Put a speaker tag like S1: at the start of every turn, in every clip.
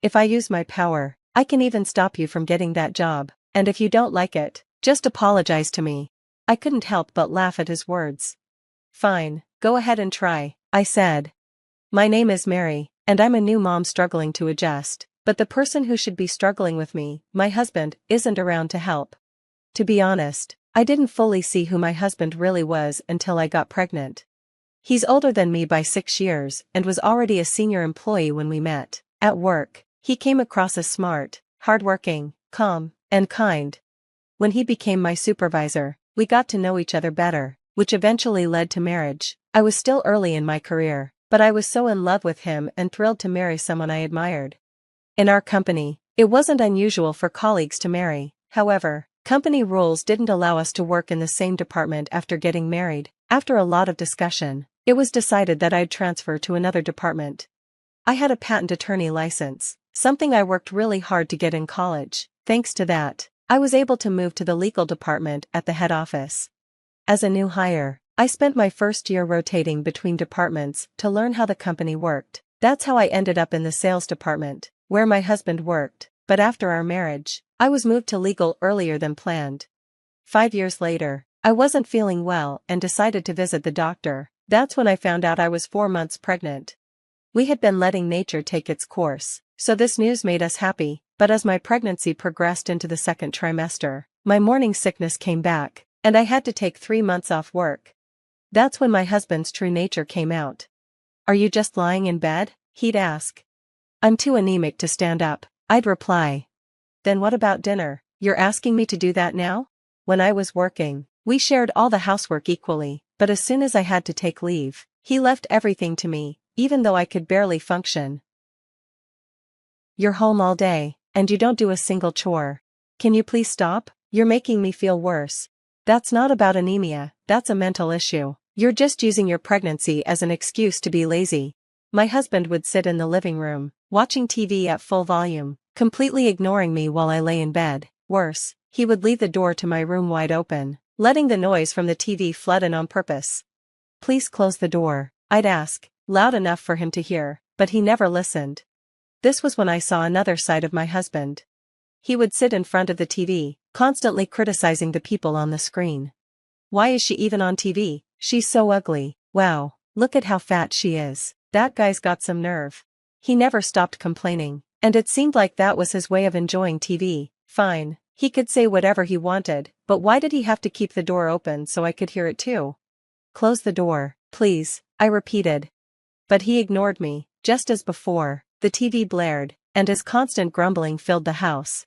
S1: If I use my power, I can even stop you from getting that job, and if you don't like it, just apologize to me." I couldn't help but laugh at his words. "Fine, go ahead and try," I said. "My name is Mary, and I'm a new mom struggling to adjust, but the person who should be struggling with me, my husband, isn't around to help." To be honest, I didn't fully see who my husband really was until I got pregnant. He's older than me by 6 years and was already a senior employee when we met. At work, he came across as smart, hardworking, calm, and kind. When he became my supervisor, we got to know each other better, which eventually led to marriage. I was still early in my career, but I was so in love with him and thrilled to marry someone I admired. In our company, it wasn't unusual for colleagues to marry. However, company rules didn't allow us to work in the same department after getting married. After a lot of discussion, it was decided that I'd transfer to another department. I had a patent attorney license, something I worked really hard to get in college. Thanks to that, I was able to move to the legal department at the head office. As a new hire, I spent my first year rotating between departments to learn how the company worked. That's how I ended up in the sales department, where my husband worked, but after our marriage, I was moved to legal earlier than planned. 5 years later, I wasn't feeling well and decided to visit the doctor. That's when I found out I was 4 months pregnant. We had been letting nature take its course, so this news made us happy, but as my pregnancy progressed into the second trimester, my morning sickness came back, and I had to take 3 months off work. That's when my husband's true nature came out. "Are you just lying in bed?" he'd ask. "I'm too anemic to stand up," I'd reply. "Then what about dinner? You're asking me to do that now?" When I was working, we shared all the housework equally, but as soon as I had to take leave, he left everything to me, even though I could barely function. "You're home all day, and you don't do a single chore. Can you please stop? You're making me feel worse." "That's not about anemia, that's a mental issue. You're just using your pregnancy as an excuse to be lazy." My husband would sit in the living room, watching TV at full volume, completely ignoring me while I lay in bed. Worse, he would leave the door to my room wide open, letting the noise from the TV flood in on purpose. "Please close the door," I'd ask, loud enough for him to hear, but he never listened. This was when I saw another side of my husband. He would sit in front of the TV, constantly criticizing the people on the screen. "Why is she even on TV? She's so ugly. Wow, look at how fat she is. That guy's got some nerve." He never stopped complaining, and it seemed like that was his way of enjoying TV. Fine, he could say whatever he wanted, but why did he have to keep the door open so I could hear it too? "Close the door, please," I repeated. But he ignored me. Just as before, the TV blared, and his constant grumbling filled the house.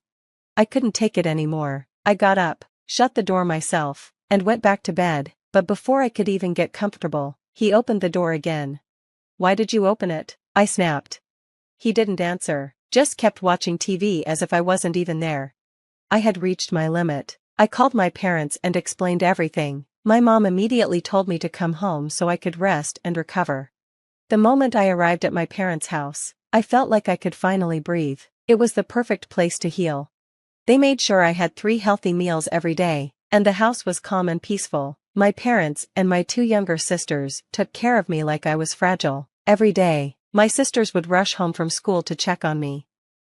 S1: I couldn't take it anymore. I got up, shut the door myself, and went back to bed, but before I could even get comfortable, he opened the door again. "Why did you open it?" I snapped. He didn't answer, just kept watching TV as if I wasn't even there. I had reached my limit. I called my parents and explained everything. My mom immediately told me to come home so I could rest and recover. The moment I arrived at my parents' house, I felt like I could finally breathe. It was the perfect place to heal. They made sure I had 3 healthy meals every day, and the house was calm and peaceful. My parents and my 2 younger sisters took care of me like I was fragile. Every day, my sisters would rush home from school to check on me.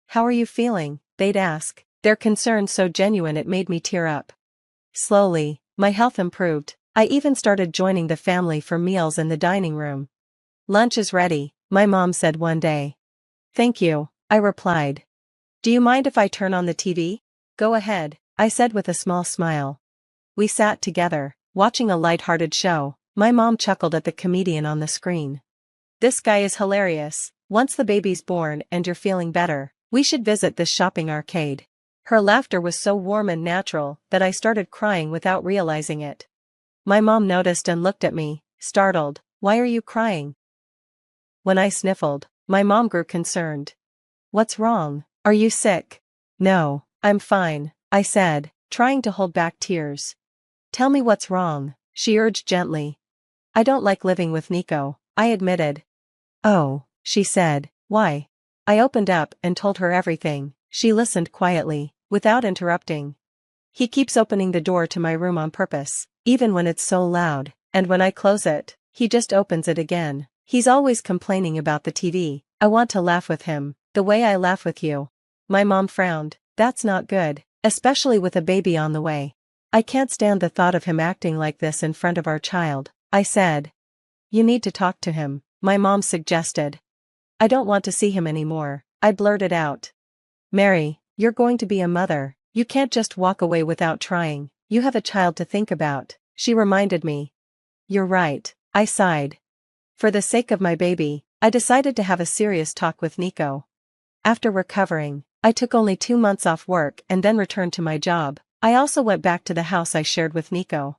S1: "How are you feeling?" they'd ask, their concern so genuine it made me tear up. Slowly, my health improved. I even started joining the family for meals in the dining room. "Lunch is ready," my mom said one day. "Thank you," I replied. "Do you mind if I turn on the TV?" "Go ahead," I said with a small smile. We sat together, watching a light-hearted show. My mom chuckled at the comedian on the screen. "This guy is hilarious. Once the baby's born and you're feeling better, we should visit this shopping arcade." Her laughter was so warm and natural that I started crying without realizing it. My mom noticed and looked at me, startled. "Why are you crying?" When I sniffled, my mom grew concerned. "What's wrong? Are you sick?" "No, I'm fine," I said, trying to hold back tears. "Tell me what's wrong," she urged gently. "I don't like living with Nico," I admitted. "Oh," she said, "why?" I opened up and told her everything. She listened quietly, without interrupting. "He keeps opening the door to my room on purpose, even when it's so loud, and when I close it, he just opens it again. He's always complaining about the TV. I want to laugh with him, The way I laugh with you. My mom frowned. That's not good, especially with a baby on the way. I can't stand the thought of him acting like this in front of our child, I said. You need to talk to him, my mom suggested. I don't want to see him anymore, I blurted out. Mary, you're going to be a mother. You can't just walk away without trying. You have a child to think about, she reminded me. You're right, I sighed. For the sake of my baby, I decided to have a serious talk with Nico. After recovering, I took only 2 months off work and then returned to my job. I also went back to the house I shared with Nico.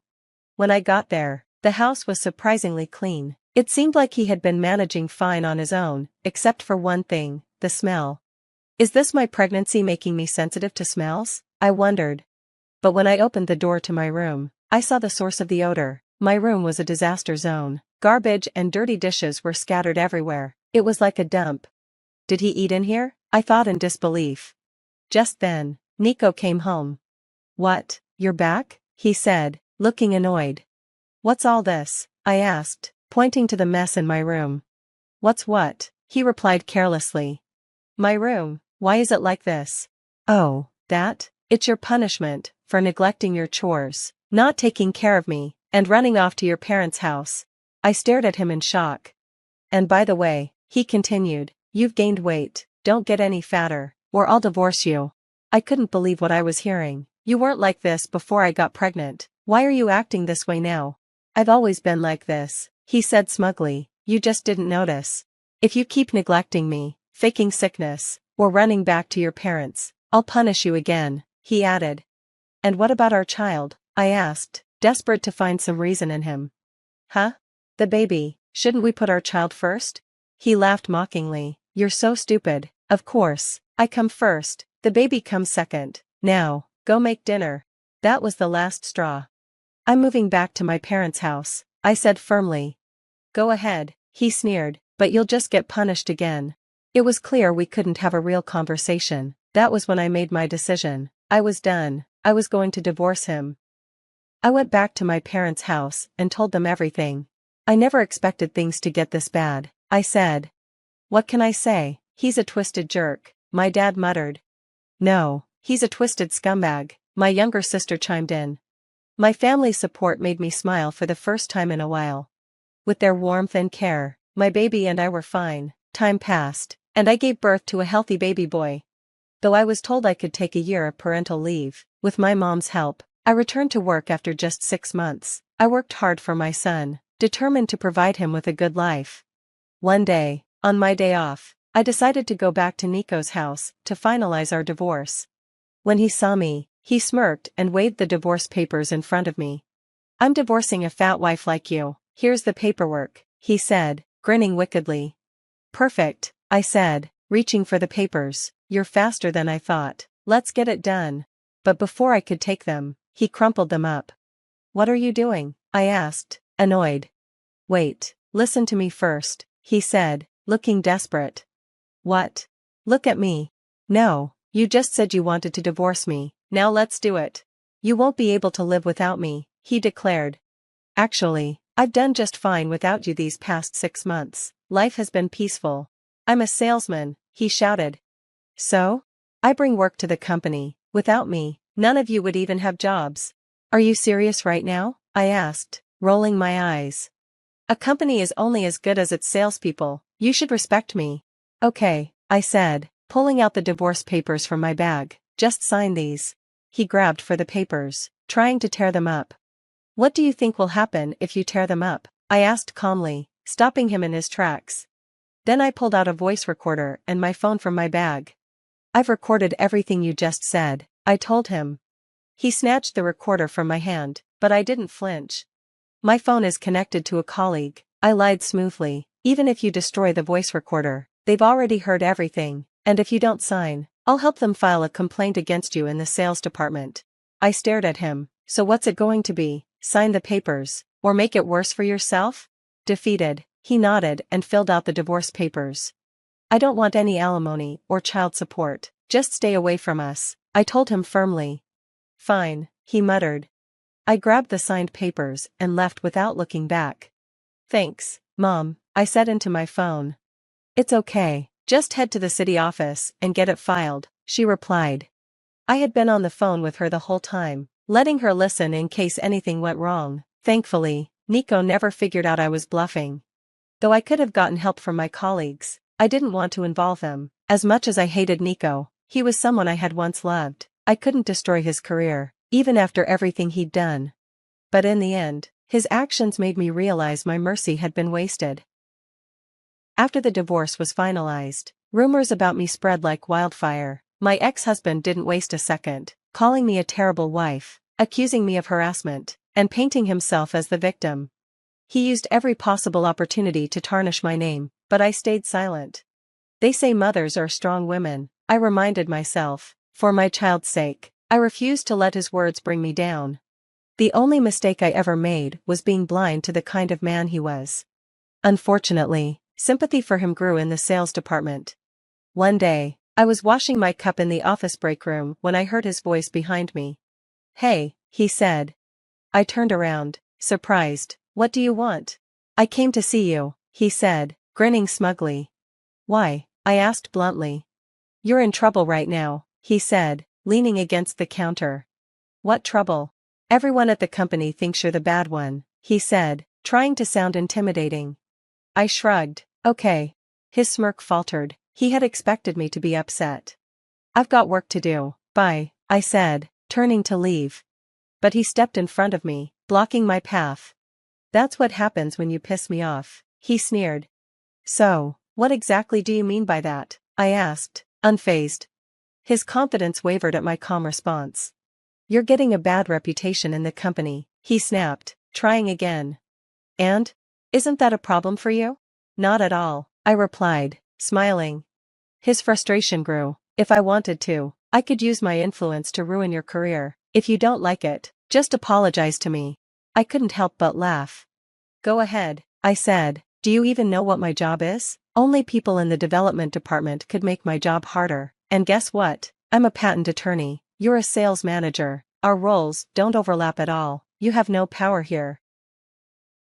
S1: When I got there, the house was surprisingly clean. It seemed like he had been managing fine on his own, except for one thing, the smell. Is this my pregnancy making me sensitive to smells? I wondered. But when I opened the door to my room, I saw the source of the odor. My room was a disaster zone. Garbage and dirty dishes were scattered everywhere. It was like a dump. Did he eat in here? I thought in disbelief. Just then, Nico came home. What, you're back? He said, looking annoyed. What's all this? I asked, pointing to the mess in my room. What's what? He replied carelessly. My room, why is it like this? Oh, that? It's your punishment for neglecting your chores, not taking care of me, and running off to your parents' house. I stared at him in shock. And by the way, he continued, you've gained weight, don't get any fatter, or I'll divorce you. I couldn't believe what I was hearing. You weren't like this before I got pregnant. Why are you acting this way now? I've always been like this, he said smugly, you just didn't notice. If you keep neglecting me, faking sickness, or running back to your parents, I'll punish you again, he added. And what about our child? I asked, desperate to find some reason in him. Huh? The baby, shouldn't we put our child first? He laughed mockingly, you're so stupid. Of course, I come first, the baby comes second. Now, go make dinner. That was the last straw. I'm moving back to my parents' house, I said firmly. Go ahead, he sneered, but you'll just get punished again. It was clear we couldn't have a real conversation. That was when I made my decision. I was done. I was going to divorce him. I went back to my parents' house and told them everything. I never expected things to get this bad, I said. What can I say? He's a twisted jerk, my dad muttered. No, he's a twisted scumbag, my younger sister chimed in. My family's support made me smile for the first time in a while. With their warmth and care, my baby and I were fine. Time passed, and I gave birth to a healthy baby boy. Though I was told I could take a year of parental leave, with my mom's help, I returned to work after just 6 months. I worked hard for my son, determined to provide him with a good life. One day, on my day off, I decided to go back to Nico's house to finalize our divorce. When he saw me, he smirked and waved the divorce papers in front of me. I'm divorcing a fat wife like you. Here's the paperwork, he said, grinning wickedly. Perfect, I said, reaching for the papers. You're faster than I thought. Let's get it done. But before I could take them, he crumpled them up. What are you doing? I asked, annoyed. Wait, listen to me first, he said, looking desperate. What? Look at me. No, you just said you wanted to divorce me. Now let's do it. You won't be able to live without me, he declared. Actually, I've done just fine without you these past 6 months. Life has been peaceful. I'm a salesman, he shouted. So? I bring work to the company. Without me, none of you would even have jobs. Are you serious right now? I asked, rolling my eyes. A company is only as good as its salespeople. You should respect me. Okay, I said, pulling out the divorce papers from my bag. Just sign these. He grabbed for the papers, trying to tear them up. What do you think will happen if you tear them up? I asked calmly, stopping him in his tracks. Then I pulled out a voice recorder and my phone from my bag. I've recorded everything you just said, I told him. He snatched the recorder from my hand, but I didn't flinch. My phone is connected to a colleague, I lied smoothly. Even if you destroy the voice recorder, they've already heard everything, and if you don't sign, I'll help them file a complaint against you in the sales department. I stared at him. So what's it going to be? Sign the papers, or make it worse for yourself? Defeated, he nodded and filled out the divorce papers. I don't want any alimony or child support, just stay away from us, I told him firmly. Fine, he muttered. I grabbed the signed papers and left without looking back. Thanks, Mom, I said into my phone. It's okay, Just head to the city office and get it filed, she replied. I had been on the phone with her the whole time, letting her listen in case anything went wrong. Thankfully, Nico never figured out I was bluffing. Though I could have gotten help from my colleagues, I didn't want to involve him. As much as I hated Nico, he was someone I had once loved. I couldn't destroy his career, even after everything he'd done. But in the end, his actions made me realize my mercy had been wasted. After the divorce was finalized, rumors about me spread like wildfire. My ex-husband didn't waste a second, calling me a terrible wife, accusing me of harassment, and painting himself as the victim. He used every possible opportunity to tarnish my name, but I stayed silent. They say mothers are strong women, I reminded myself. For my child's sake, I refused to let his words bring me down. The only mistake I ever made was being blind to the kind of man he was. Unfortunately, sympathy for him grew in the sales department. One day, I was washing my cup in the office break room when I heard his voice behind me. "Hey," he said. I turned around, surprised. "What do you want?" "I came to see you," he said, grinning smugly. "Why?" I asked bluntly. "You're in trouble right now," he said, leaning against the counter. "What trouble?" "Everyone at the company thinks you're the bad one," he said, trying to sound intimidating. I shrugged. "Okay." His smirk faltered. He had expected me to be upset. "I've got work to do, bye," I said, turning to leave. But he stepped in front of me, blocking my path. "That's what happens when you piss me off," he sneered. "So, what exactly do you mean by that?" I asked, unfazed. His confidence wavered at my calm response. "You're getting a bad reputation in the company," he snapped, trying again. "And? Isn't that a problem for you?" "Not at all," I replied, smiling. His frustration grew. "If I wanted to, I could use my influence to ruin your career. If you don't like it, just apologize to me." I couldn't help but laugh. "Go ahead," I said. "Do you even know what my job is?" "Only people in the development department could make my job harder, and guess what? I'm a patent attorney, you're a sales manager. Our roles don't overlap at all. You have no power here."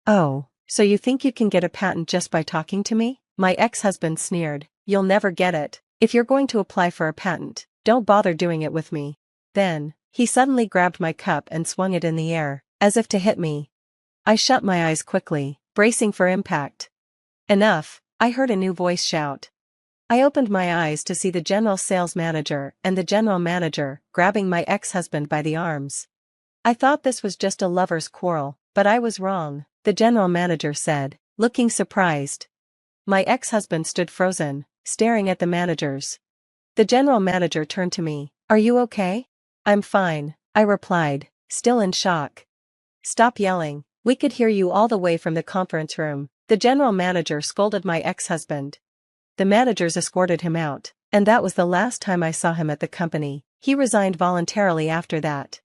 S1: "Oh, so you think you can get a patent just by talking to me?" My ex-husband sneered. "You'll never get it. If you're going to apply for a patent, don't bother doing it with me." Then, he suddenly grabbed my cup and swung it in the air, as if to hit me. I shut my eyes quickly, bracing for impact. "Enough," I heard a new voice shout. I opened my eyes to see the general sales manager and the general manager grabbing my ex-husband by the arms. I thought this was just a lover's quarrel, but I was wrong, the general manager said, looking surprised. My ex-husband stood frozen, staring at the managers. The general manager turned to me. "Are you okay?" "I'm fine," I replied, still in shock. "Stop yelling, we could hear you all the way from the conference room," the general manager scolded my ex-husband. The managers escorted him out, and that was the last time I saw him at the company. He resigned voluntarily after that.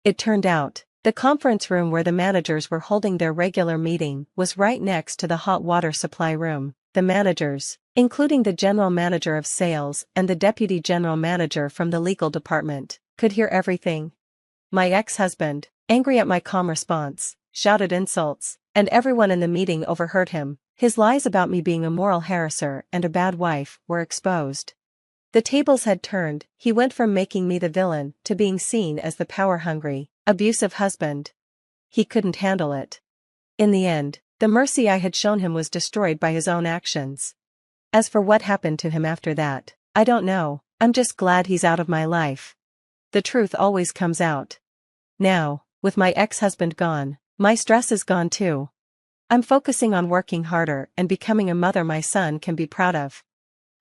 S1: It turned out, the conference room where the managers were holding their regular meeting was right next to the hot water supply room. The managers, including the general manager of sales and the deputy general manager from the legal department, could hear everything. My ex-husband, angry at my calm response, shouted insults, and everyone in the meeting overheard him. His lies about me being a moral harasser and a bad wife were exposed. The tables had turned. He went from making me the villain to being seen as the power-hungry, abusive husband. He couldn't handle it. In the end, the mercy I had shown him was destroyed by his own actions. As for what happened to him after that, I don't know. I'm just glad he's out of my life. The truth always comes out. Now, with my ex-husband gone, my stress is gone too. I'm focusing on working harder and becoming a mother my son can be proud of.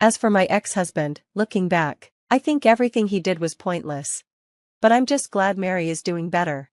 S1: As for my ex-husband, looking back, I think everything he did was pointless. But I'm just glad Mary is doing better.